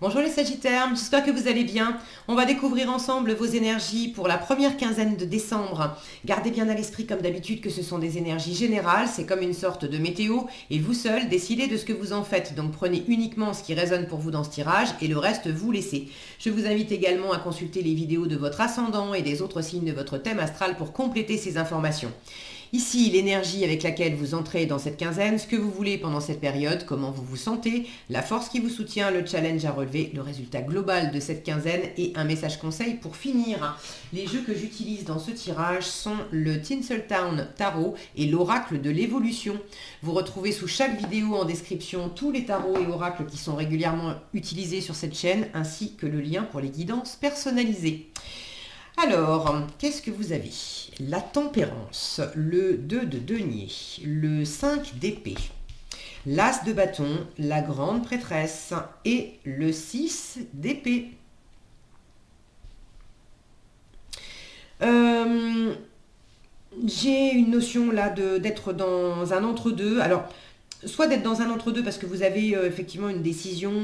Bonjour les Sagittaires, j'espère que vous allez bien. On va découvrir ensemble vos énergies pour la première quinzaine de décembre. Gardez bien à l'esprit comme d'habitude que ce sont des énergies générales, c'est comme une sorte de météo et vous seul décidez de ce que vous en faites. Donc prenez uniquement ce qui résonne pour vous dans ce tirage et le reste vous laissez. Je vous invite également à consulter les vidéos de votre ascendant et des autres signes de votre thème astral pour compléter ces informations. Ici, l'énergie avec laquelle vous entrez dans cette quinzaine, ce que vous voulez pendant cette période, comment vous vous sentez, la force qui vous soutient, le challenge à relever, le résultat global de cette quinzaine et un message conseil pour finir. Les jeux que j'utilise dans ce tirage sont le Tinseltown Tarot et l'Oracle de l'évolution. Vous retrouvez sous chaque vidéo en description tous les tarots et oracles qui sont régulièrement utilisés sur cette chaîne, ainsi que le lien pour les guidances personnalisées. Alors, qu'est-ce que vous avez? La tempérance, le 2 de denier, le 5 d'épée, l'as de bâton, la grande prêtresse et le 6 d'épée. J'ai une notion là d'être dans un entre-deux. Alors, soit d'être dans un entre-deux parce que vous avez effectivement une décision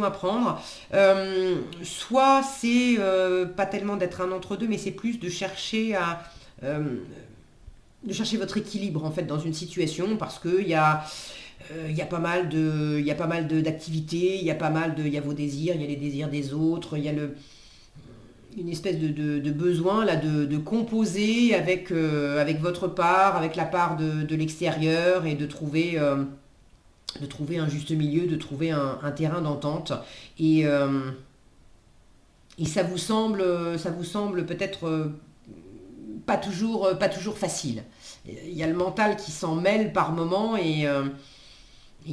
à prendre, soit c'est pas tellement d'être un entre-deux, mais c'est plus de chercher votre équilibre en fait dans une situation parce que il y a pas mal d'activités, il y a vos désirs, il y a les désirs des autres, il y a une espèce de besoin là de composer avec votre part, avec la part de l'extérieur et de trouver un juste milieu, de trouver un terrain d'entente. Et ça vous semble peut-être pas toujours facile. Il y a le mental qui s'en mêle par moments et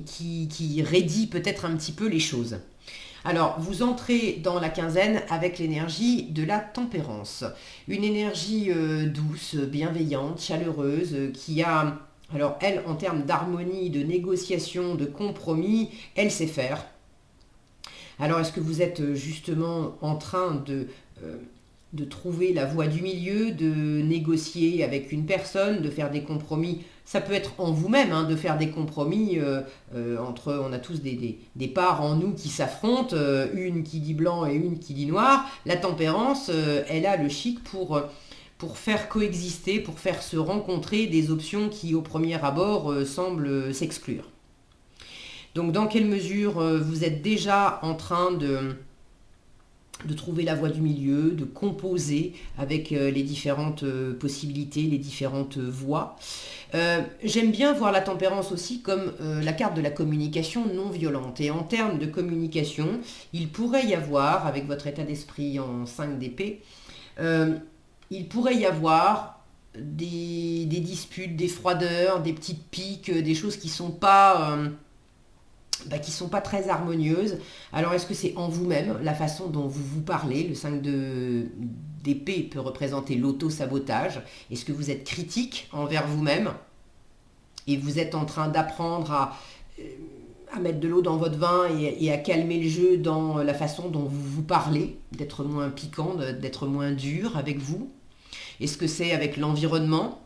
qui raidit peut-être un petit peu les choses. Alors, vous entrez dans la quinzaine avec l'énergie de la tempérance. Une énergie douce, bienveillante, chaleureuse, qui a... Alors, elle, en termes d'harmonie, de négociation, de compromis, elle sait faire. Alors, est-ce que vous êtes justement en train de trouver la voie du milieu, de négocier avec une personne, de faire des compromis? Ça peut être en vous-même, hein, de faire des compromis entre... On a tous des parts en nous qui s'affrontent, une qui dit blanc et une qui dit noir. La tempérance, elle a le chic pour faire coexister, pour faire se rencontrer des options qui, au premier abord, semblent s'exclure. Donc, dans quelle mesure vous êtes déjà en train de trouver la voie du milieu, de composer avec les différentes possibilités, les différentes voies. J'aime bien voir la tempérance aussi comme la carte de la communication non violente. Et en termes de communication, il pourrait y avoir, avec votre état d'esprit en 5 d'épée, il pourrait y avoir des disputes, des froideurs, des petites piques, des choses qui sont pas très harmonieuses. Alors est-ce que c'est en vous-même, la façon dont vous vous parlez? Le 5 d'épée peut représenter l'auto-sabotage. Est-ce que vous êtes critique envers vous-même et vous êtes en train d'apprendre à mettre de l'eau dans votre vin et à calmer le jeu dans la façon dont vous vous parlez, d'être moins piquant, d'être moins dur avec vous? Est-ce que c'est avec l'environnement?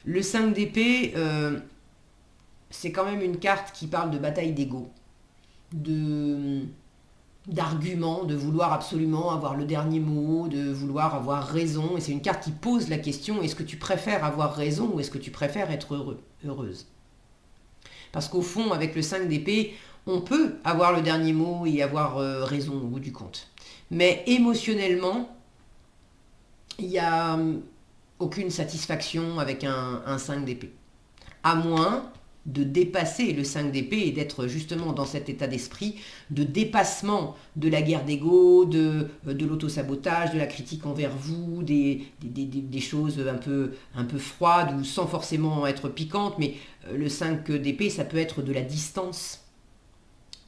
Le 5 d'épée, c'est quand même une carte qui parle de bataille d'ego, d'arguments, de vouloir absolument avoir le dernier mot, de vouloir avoir raison. Et c'est une carte qui pose la question, est-ce que tu préfères avoir raison ou est-ce que tu préfères être heureuse? Parce qu'au fond, avec le 5 d'épée, on peut avoir le dernier mot et avoir raison au bout du compte. Mais émotionnellement, il y a aucune satisfaction avec un 5 d'épée. À moins de dépasser le 5 d'épée et d'être justement dans cet état d'esprit de dépassement de la guerre d'ego, de l'auto-sabotage, de la critique envers vous, des choses un peu froides ou sans forcément être piquantes, mais le 5 d'épée, ça peut être de la distance.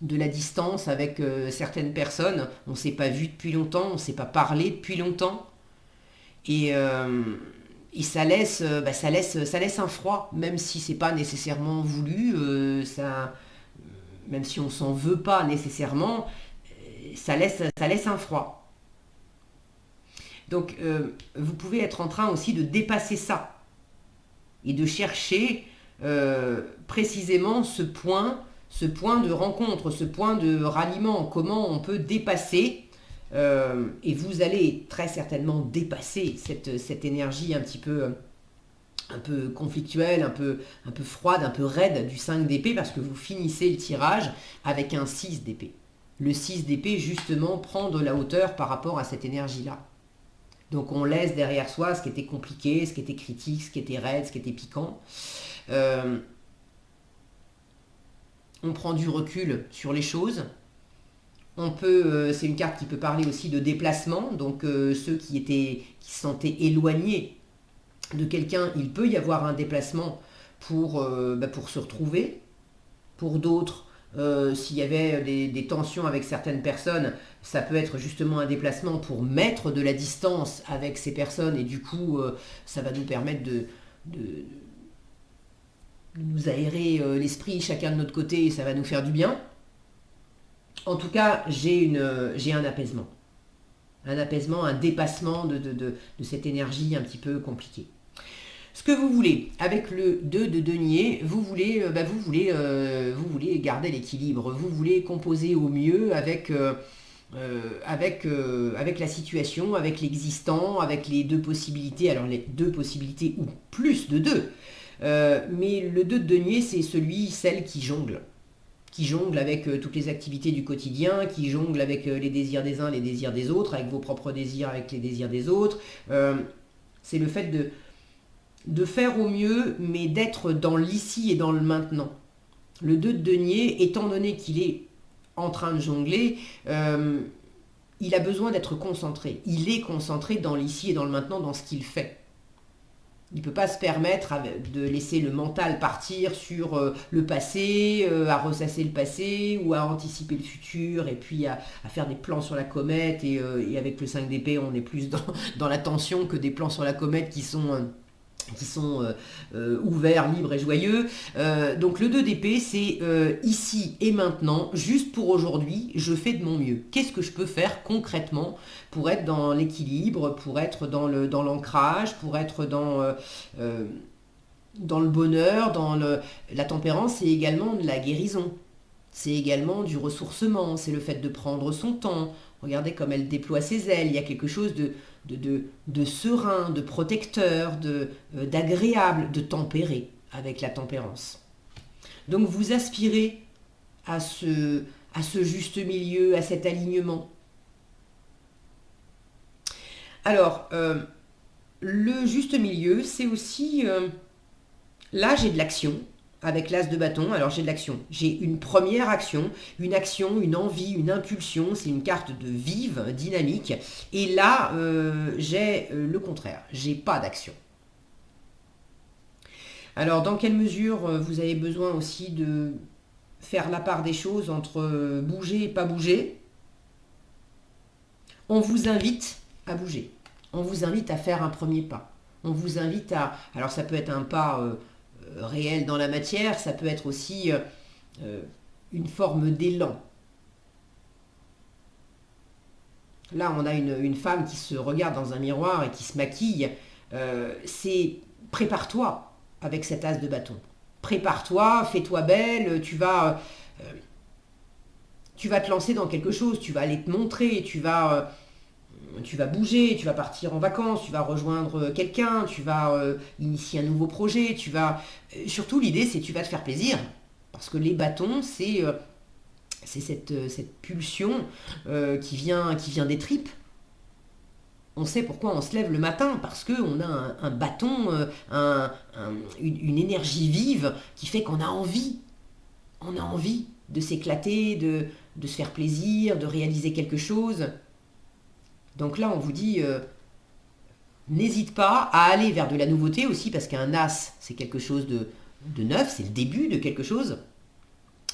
De la distance avec certaines personnes. On ne s'est pas vu depuis longtemps, on ne s'est pas parlé depuis longtemps. Et ça laisse un froid, même si c'est pas nécessairement voulu, même si on s'en veut pas nécessairement, ça laisse un froid. Donc vous pouvez être en train aussi de dépasser ça et de chercher précisément ce point de rencontre, ce point de ralliement, comment on peut dépasser, et vous allez très certainement dépasser cette énergie un peu conflictuelle, un peu froide, un peu raide du 5 d'épée, parce que vous finissez le tirage avec un 6 d'épée. Le 6 d'épée, justement, prend de la hauteur par rapport à cette énergie-là. Donc on laisse derrière soi ce qui était compliqué, ce qui était critique, ce qui était raide, ce qui était piquant. On prend du recul sur les choses. C'est une carte qui peut parler aussi de déplacement, donc ceux qui se sentaient éloignés de quelqu'un, il peut y avoir un déplacement pour se retrouver. Pour d'autres, s'il y avait des tensions avec certaines personnes, ça peut être justement un déplacement pour mettre de la distance avec ces personnes, et du coup, ça va nous permettre de nous aérer l'esprit chacun de notre côté, et ça va nous faire du bien. En tout cas, j'ai un apaisement. Un apaisement, un dépassement de cette énergie un petit peu compliquée. Ce que vous voulez, avec le 2 de denier, vous voulez garder l'équilibre, vous voulez composer au mieux avec la situation, avec l'existant, avec les deux possibilités, alors les deux possibilités ou plus de deux. Mais le 2 de denier, c'est celle qui jongle avec toutes les activités du quotidien, qui jongle avec les désirs des uns, les désirs des autres, avec vos propres désirs, avec les désirs des autres. C'est le fait de faire au mieux, mais d'être dans l'ici et dans le maintenant. Le 2 de denier, étant donné qu'il est en train de jongler, il a besoin d'être concentré. Il est concentré dans l'ici et dans le maintenant, dans ce qu'il fait. Il ne peut pas se permettre de laisser le mental partir sur le passé, à ressasser le passé, ou à anticiper le futur, et puis à faire des plans sur la comète. Et avec le 5 d'épée, on est plus dans la tension que des plans sur la comète qui sont ouverts, libres et joyeux. Donc le 2 d'épée, c'est ici et maintenant, juste pour aujourd'hui, je fais de mon mieux. Qu'est-ce que je peux faire concrètement pour être dans l'équilibre, pour être dans l'ancrage, pour être dans le bonheur, dans la tempérance, c'est également de la guérison. C'est également du ressourcement, c'est le fait de prendre son temps. Regardez comme elle déploie ses ailes, il y a quelque chose de serein, de protecteur, d'agréable, de tempéré avec la tempérance. Donc vous aspirez à ce juste milieu, à cet alignement. Alors, le juste milieu, c'est aussi... là, j'ai de l'action. Avec l'as de bâton, alors j'ai de l'action. J'ai une première action, une envie, une impulsion. C'est une carte de vive, dynamique. Et là, j'ai le contraire. J'ai pas d'action. Alors, dans quelle mesure vous avez besoin aussi de faire la part des choses entre bouger et pas bouger? On vous invite à bouger. On vous invite à faire un premier pas. On vous invite à... Alors, ça peut être un pas... réel dans la matière, ça peut être aussi une forme d'élan. Là, on a une femme qui se regarde dans un miroir et qui se maquille. C'est prépare-toi avec cet as de bâton. Prépare-toi, fais-toi belle, tu vas te lancer dans quelque chose, tu vas aller te montrer, tu vas bouger, tu vas partir en vacances, tu vas rejoindre quelqu'un, tu vas initier un nouveau projet, surtout l'idée c'est que tu vas te faire plaisir, parce que les bâtons c'est cette pulsion qui vient des tripes. On sait pourquoi on se lève le matin, parce qu'on a un bâton, une énergie vive qui fait qu'on a envie. On a envie de s'éclater, de se faire plaisir, de réaliser quelque chose. Donc là, on vous dit, n'hésite pas à aller vers de la nouveauté aussi, parce qu'un as, c'est quelque chose de neuf, c'est le début de quelque chose.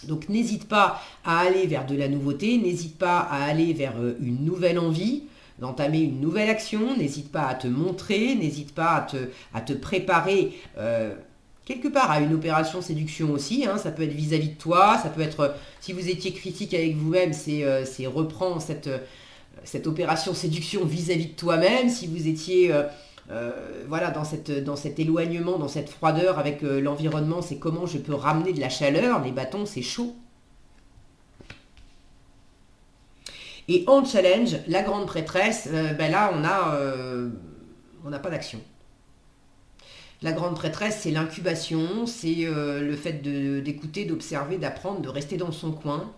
Donc n'hésite pas à aller vers de la nouveauté, n'hésite pas à aller vers une nouvelle envie, d'entamer une nouvelle action, n'hésite pas à te montrer, n'hésite pas à te préparer quelque part à une opération séduction aussi, hein. Ça peut être vis-à-vis de toi, ça peut être, si vous étiez critique avec vous-même, c'est reprends cette opération séduction vis-à-vis de toi-même. Si vous étiez voilà, dans cet éloignement, dans cette froideur avec l'environnement, c'est comment je peux ramener de la chaleur. Les bâtons, c'est chaud. Et en challenge, la grande prêtresse, ben là, on n'a pas d'action. La grande prêtresse, c'est l'incubation, c'est le fait d'écouter, d'observer, d'apprendre, de rester dans son coin.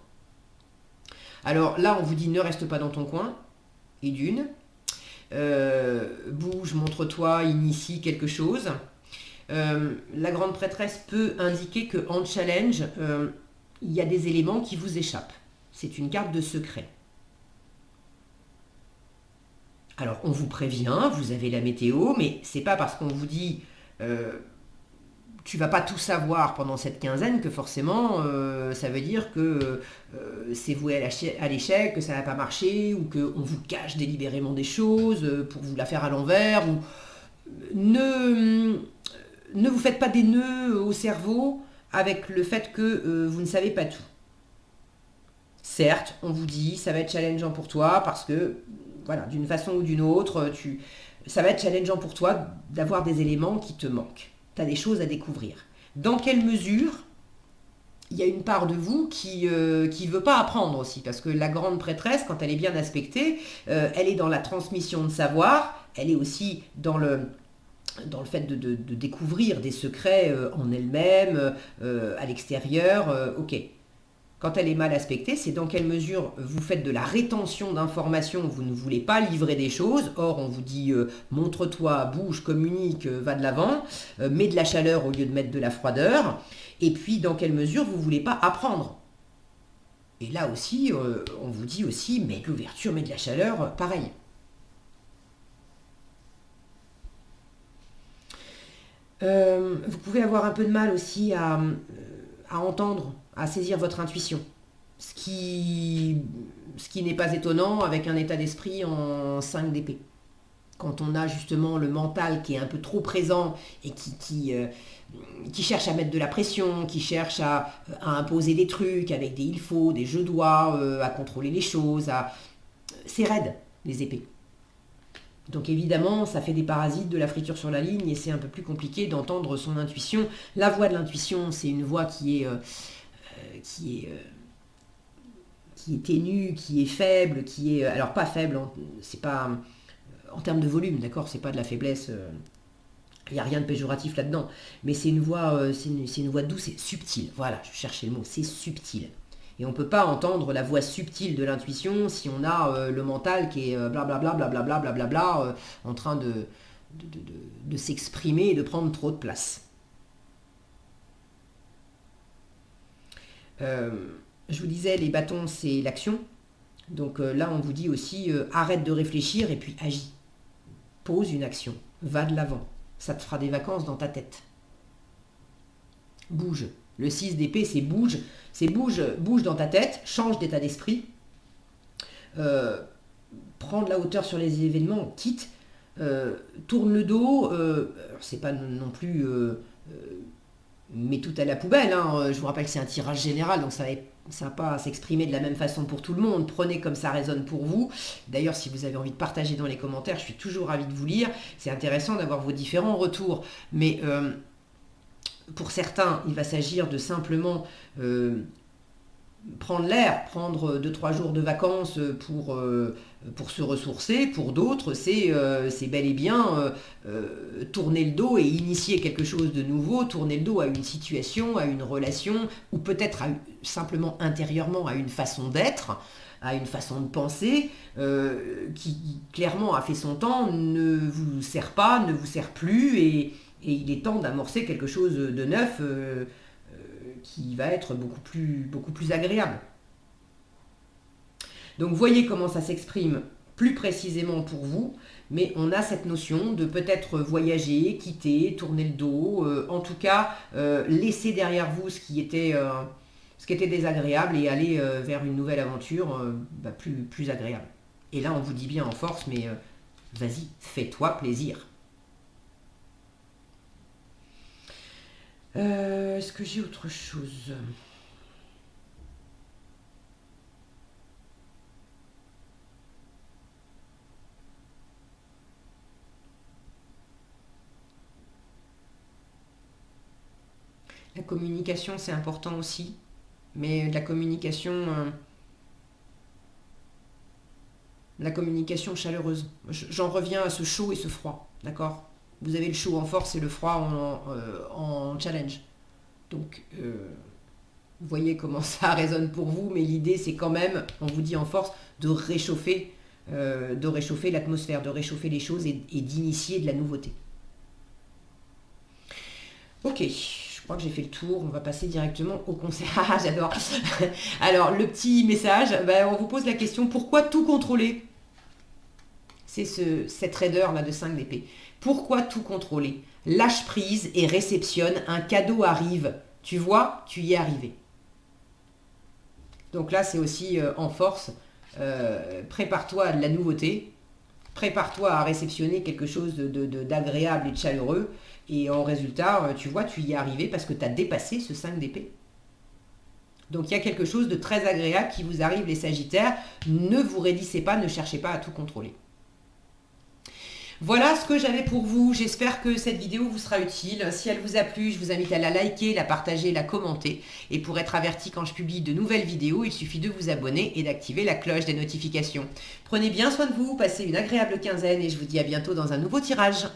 Alors là, on vous dit ne reste pas dans ton coin, et d'une. Bouge, montre-toi, initie quelque chose. La grande prêtresse peut indiquer qu'en challenge, il y a des éléments qui vous échappent. C'est une carte de secret. Alors, on vous prévient, vous avez la météo, mais c'est pas parce qu'on vous dit tu vas pas tout savoir pendant cette quinzaine que forcément ça veut dire que c'est voué à l'échec, que ça va pas marcher, ou qu'on vous cache délibérément des choses pour vous la faire à l'envers, ou ne, ne vous faites pas des nœuds au cerveau avec le fait que vous ne savez pas tout. Certes, on vous dit ça va être challengeant pour toi parce que voilà, d'une façon ou d'une autre, ça va être challengeant pour toi d'avoir des éléments qui te manquent. Tu as des choses à découvrir. Dans quelle mesure il y a une part de vous qui veut pas apprendre aussi, parce que la grande prêtresse, quand elle est bien aspectée, elle est dans la transmission de savoir, elle est aussi dans le fait de découvrir des secrets en elle-même, à l'extérieur, ok. Quand elle est mal aspectée, c'est dans quelle mesure vous faites de la rétention d'informations, vous ne voulez pas livrer des choses, or on vous dit montre-toi, bouge, communique, va de l'avant, mets de la chaleur au lieu de mettre de la froideur, et puis dans quelle mesure vous ne voulez pas apprendre. Et là aussi, on vous dit aussi, mets de l'ouverture, mets de la chaleur, pareil. Vous pouvez avoir un peu de mal aussi à entendre, à saisir votre intuition. Ce qui, ce qui n'est pas étonnant avec un état d'esprit en 5 d'épée. Quand on a justement le mental qui est un peu trop présent et qui cherche à mettre de la pression, qui cherche à imposer des trucs avec des il faut, des je dois, à contrôler les choses, c'est raide, les épées. Donc évidemment, ça fait des parasites, de la friture sur la ligne, et c'est un peu plus compliqué d'entendre son intuition. La voix de l'intuition, c'est une voix qui est, qui est ténue, qui est faible, qui est... Alors pas faible, c'est pas... En termes de volume, d'accord, c'est pas de la faiblesse, il n'y a rien de péjoratif là-dedans, mais c'est une voix, c'est une voix douce et subtile. Voilà, je cherchais le mot, c'est subtil. Et on ne peut pas entendre la voix subtile de l'intuition si on a le mental qui est blablabla, blablabla, blablabla, en train de s'exprimer et de prendre trop de place. Je vous disais, les bâtons, c'est l'action. Donc là, on vous dit aussi, arrête de réfléchir et puis agis. Pose une action, va de l'avant. Ça te fera des vacances dans ta tête. Bouge. Le 6 d'épée, c'est bouge. C'est bouge dans ta tête, change d'état d'esprit. Prends de la hauteur sur les événements, quitte. Tourne le dos. C'est pas non plus... mets tout à la poubelle. Hein. Je vous rappelle que c'est un tirage général, donc ça va pas s'exprimer de la même façon pour tout le monde. Prenez comme ça résonne pour vous. D'ailleurs, si vous avez envie de partager dans les commentaires, je suis toujours ravie de vous lire. C'est intéressant d'avoir vos différents retours. Mais pour certains, il va s'agir de simplement prendre l'air, prendre 2-3 jours de vacances pour se ressourcer. Pour d'autres, c'est bel et bien tourner le dos et initier quelque chose de nouveau, tourner le dos à une situation, à une relation, ou peut-être simplement intérieurement à une façon d'être, à une façon de penser, qui clairement a fait son temps, ne vous sert pas, ne vous sert plus, et il est temps d'amorcer quelque chose de neuf qui va être beaucoup plus agréable. Donc voyez comment ça s'exprime plus précisément pour vous, mais on a cette notion de peut-être voyager, quitter, tourner le dos, en tout cas laisser derrière vous ce qui était désagréable et aller vers une nouvelle aventure plus agréable. Et là on vous dit bien en force, mais vas-y, fais-toi plaisir. Est-ce que j'ai autre chose ? communication, c'est important aussi. Mais de la communication chaleureuse. J'en reviens à ce chaud et ce froid, d'accord? Vous avez le chaud en force et le froid en challenge. Donc, vous voyez comment ça résonne pour vous, mais l'idée, c'est quand même, on vous dit en force, de réchauffer l'atmosphère, de réchauffer les choses et d'initier de la nouveauté. Ok, je crois que j'ai fait le tour, on va passer directement au conseil. Ah, j'adore. Alors, le petit message, on vous pose la question, pourquoi tout contrôler? C'est cette raider là de 5 d'épée. Pourquoi tout contrôler? Lâche prise et réceptionne, un cadeau arrive. Tu vois, tu y es arrivé. Donc là, c'est aussi en force. Prépare-toi à de la nouveauté. Prépare-toi à réceptionner quelque chose d'agréable et de chaleureux. Et en résultat, tu vois, tu y es arrivé parce que tu as dépassé ce 5 d'épée. Donc il y a quelque chose de très agréable qui vous arrive, les Sagittaires. Ne vous raidissez pas, ne cherchez pas à tout contrôler. Voilà ce que j'avais pour vous. J'espère que cette vidéo vous sera utile. Si elle vous a plu, je vous invite à la liker, la partager, la commenter. Et pour être averti quand je publie de nouvelles vidéos, il suffit de vous abonner et d'activer la cloche des notifications. Prenez bien soin de vous, passez une agréable quinzaine et je vous dis à bientôt dans un nouveau tirage.